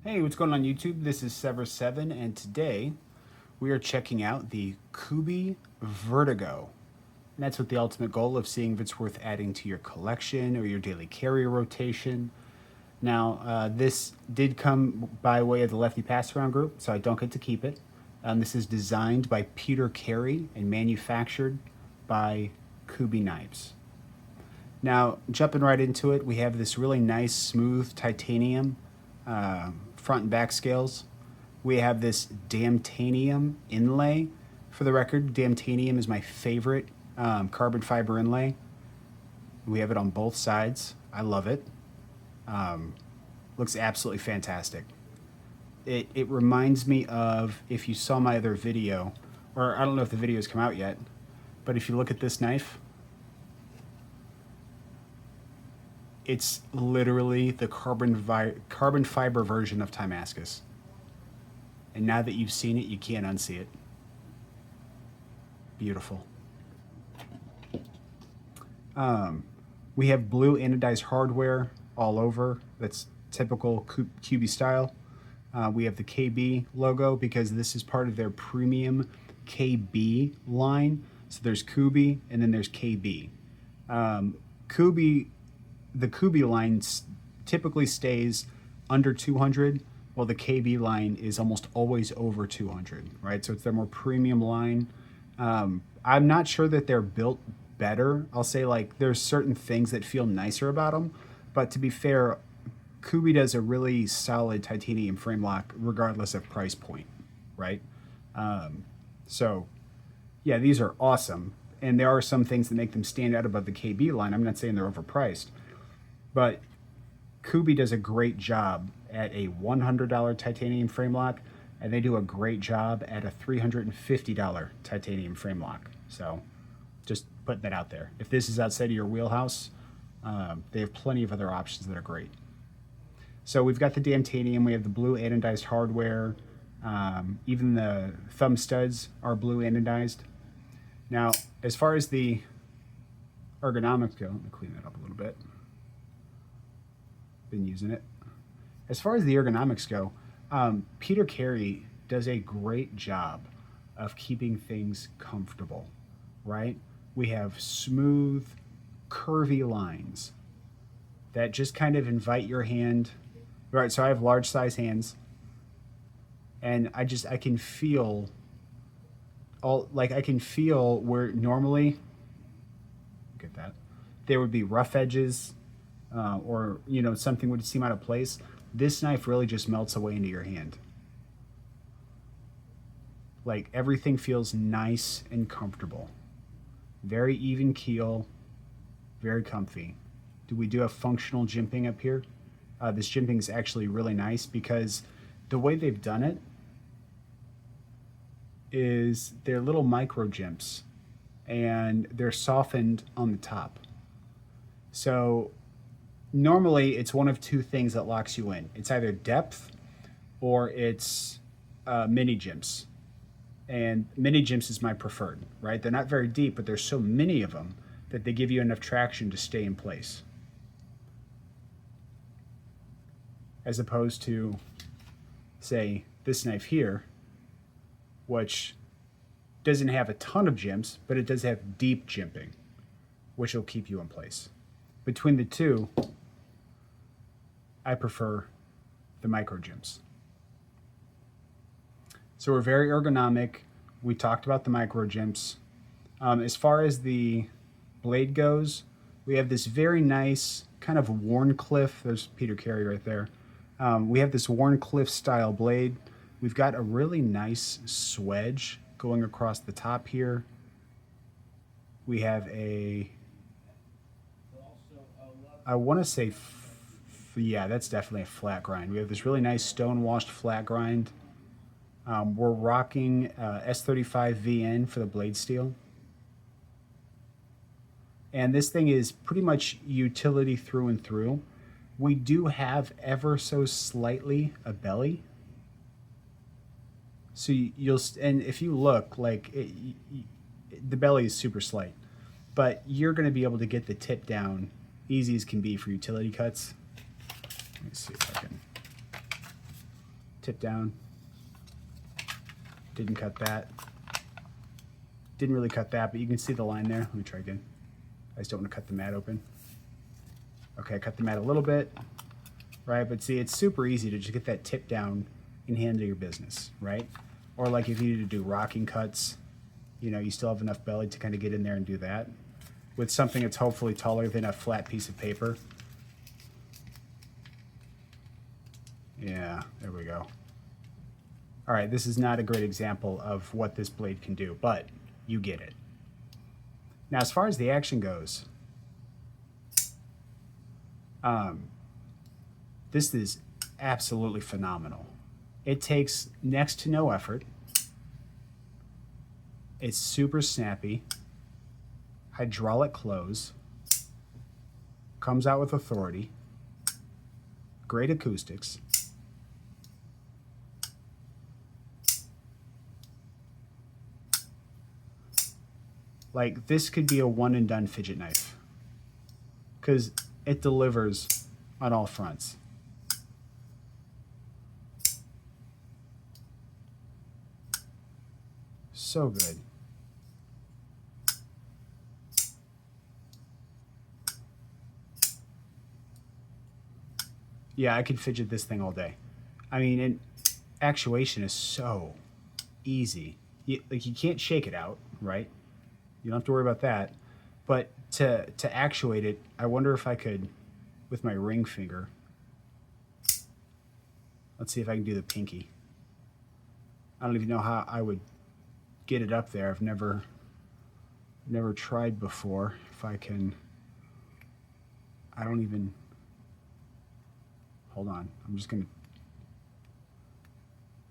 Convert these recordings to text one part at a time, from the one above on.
Hey, what's going on YouTube? This is Sever7 and today we are checking out the Kubi Vertigo. And that's with the ultimate goal of seeing if it's worth adding to your collection or your daily carrier rotation. Now, this did come by way of the Lefty Pass Around group, so I don't get to keep it. This is designed by Peter Carey and manufactured by Kubi Knives. Now, jumping right into it, we have this really nice, smooth titanium front and back scales. We have this Damtanium inlay. For the record, Damtanium is my favorite carbon fiber inlay. We have it on both sides. I love it. Looks absolutely fantastic. It reminds me of, if you saw my other video, or I don't know if the video has come out yet, but if you look at this knife, it's literally the carbon fiber version of Timascus. And now that you've seen it, you can't unsee it. Beautiful. We have blue anodized hardware all over. That's typical Kubi style. We have the KB logo because this is part of their premium KB line. So there's Kubi and then there's KB. The Kubi line typically stays under 200, while the KB line is almost always over 200, right? So it's their more premium line. I'm not sure that they're built better. I'll say, like, there's certain things that feel nicer about them, but to be fair, Kubi does a really solid titanium frame lock regardless of price point, right? So yeah, these are awesome. And there are some things that make them stand out above the KB line. I'm not saying they're overpriced, but Kubi does a great job at a $100 titanium frame lock, and they do a great job at a $350 titanium frame lock. So just putting that out there. If this is outside of your wheelhouse, they have plenty of other options that are great. So we've got the Damtanium, we have the blue anodized hardware, even the thumb studs are blue anodized. Now, as far as the ergonomics go, let me clean that up a little bit. Been using it. As far as the ergonomics go, Peter Carey does a great job of keeping things comfortable, right? We have smooth, curvy lines that just kind of invite your hand. Right, so I have large size hands, and I can feel I can feel where normally, get that, there would be rough edges, or something would seem out of place. This knife really just melts away into your hand. Like, everything feels nice and comfortable. Very even keel, very comfy. We do have functional jimping up here. This jimping is actually really nice because the way they've done it is they're little micro jimps and they're softened on the top. So normally it's one of two things that locks you in. It's either depth or it's mini jimps. And mini jimps is my preferred, right? They're not very deep, but there's so many of them that they give you enough traction to stay in place. As opposed to, say, this knife here, which doesn't have a ton of jimps, but it does have deep jimping, which will keep you in place. Between the two, I prefer the micro jimps. So we're very ergonomic. We talked about the micro jimps. As far as the blade goes, we have this very nice kind of Warncliffe. There's Peter Carey right there. We have this Warncliffe style blade. We've got a really nice swedge going across the top here. We have I want to say, yeah, that's definitely a flat grind. We have this really nice stone washed flat grind. We're rocking S35 VN for the blade steel. And this thing is pretty much utility through and through. We do have ever so slightly a belly. So and if you look, like, the belly is super slight, but you're going to be able to get the tip down easy as can be for utility cuts. Let me see if I can tip down. Didn't cut that. Didn't really cut that, but you can see the line there. Let me try again. I just don't want to cut the mat open. Okay, I cut the mat a little bit, right? But see, it's super easy to just get that tip down and handle your business, right? Or like if you need to do rocking cuts, you know, you still have enough belly to kind of get in there and do that with something that's hopefully taller than a flat piece of paper. Yeah, there we go. All right, this is not a great example of what this blade can do, but you get it. Now, as far as the action goes, this is absolutely phenomenal. It takes next to no effort. It's super snappy. Hydraulic close. Comes out with authority. Great acoustics. Like, this could be a one and done fidget knife because it delivers on all fronts. So good. Yeah, I could fidget this thing all day. I mean, and actuation is so easy. You can't shake it out, right? You don't have to worry about that. But to actuate it, I wonder if I could, with my ring finger. Let's see if I can do the pinky. I don't even know how I would get it up there. I've never tried before. If I can, I don't even, hold on. I'm just gonna,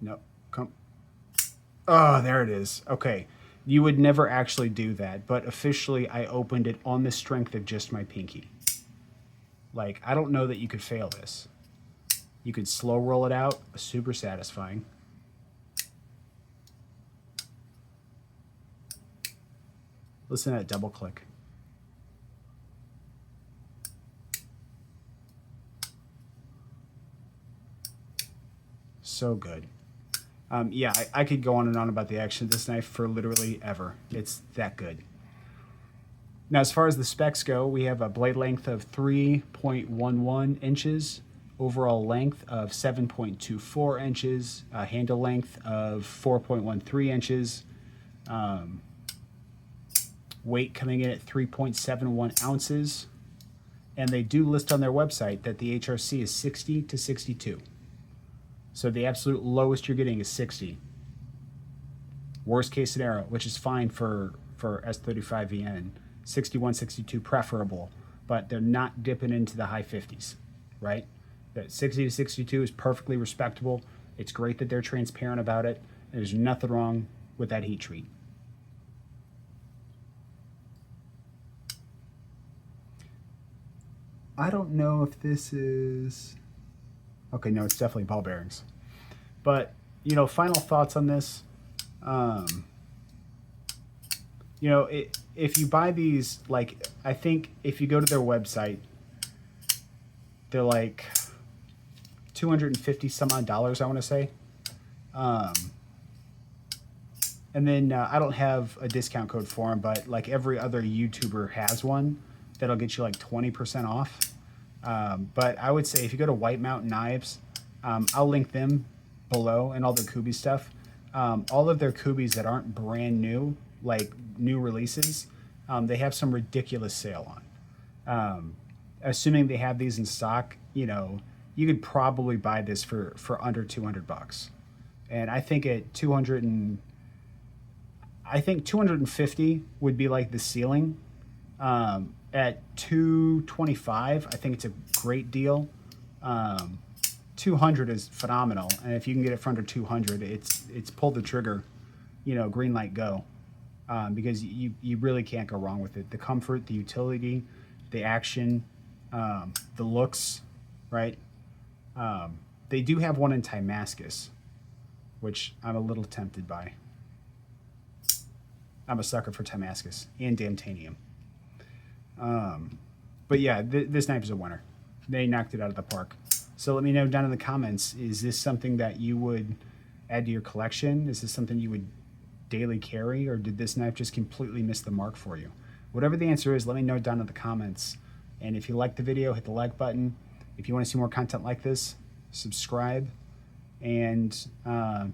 nope, come. Oh, there it is. Okay. You would never actually do that, but officially I opened it on the strength of just my pinky. Like, I don't know that you could fail this. You could slow roll it out, super satisfying. Listen to that double click. So good. Yeah, I could go on and on about the action of this knife for literally ever. It's that good. Now, as far as the specs go, we have a blade length of 3.11 inches, overall length of 7.24 inches, handle length of 4.13 inches, weight coming in at 3.71 ounces, and they do list on their website that the HRC is 60 to 62. So the absolute lowest you're getting is 60. Worst case scenario, which is fine for S35VN, 61, 62 preferable, but they're not dipping into the high 50s, right? That 60 to 62 is perfectly respectable. It's great that they're transparent about it. There's nothing wrong with that heat treat. I don't know if this is... Okay, no, it's definitely ball bearings. But, you know, final thoughts on this. You know, if you buy these, like, I think if you go to their website, they're like $250 some odd, I want to say. And then I don't have a discount code for them, but like every other YouTuber has one that'll get you like 20% off. But I would say if you go to White Mountain Knives, I'll link them below and all their Kubi stuff. All of their Kubis that aren't brand new, like new releases, they have some ridiculous sale on. Assuming they have these in stock, you know, you could probably buy this for under $200. And I think at 250 would be like the ceiling. At 225, I think it's a great deal. 200 is phenomenal, and if you can get it for under 200, it's pull the trigger, you know, green light go, because you really can't go wrong with it. The comfort, the utility, the action, the looks, right? They do have one in Damascus, which I'm a little tempted by. I'm a sucker for Damascus and Damtanium. But yeah, this knife is a winner. They knocked it out of the park. So let me know down in the comments, is this something that you would add to your collection? Is this something you would daily carry, or did this knife just completely miss the mark for you? Whatever the answer is, let me know down in the comments. And if you like the video, hit the like button. If you want to see more content like this, subscribe, and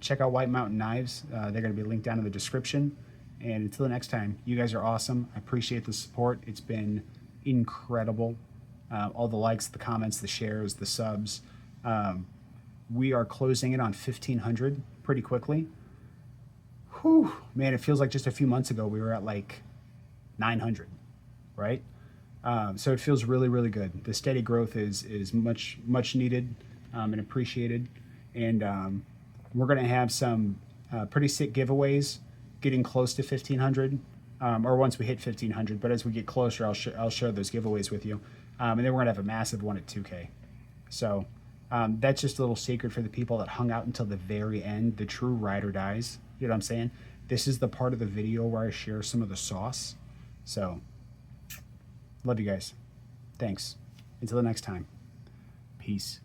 check out White Mountain Knives. They're going to be linked down in the description. And until the next time, you guys are awesome. I appreciate the support. It's been incredible. All the likes, the comments, the shares, the subs. We are closing in on 1,500 pretty quickly. Whew, man, it feels like just a few months ago we were at like 900, right? So it feels really, really good. The steady growth is much needed and appreciated. And we're going to have some pretty sick giveaways getting close to 1,500, or once we hit 1,500. But as we get closer, I'll share those giveaways with you. And then we're going to have a massive one at 2K. So that's just a little secret for the people that hung out until the very end, the true ride or dies. You know what I'm saying? This is the part of the video where I share some of the sauce. So, love you guys. Thanks. Until the next time. Peace.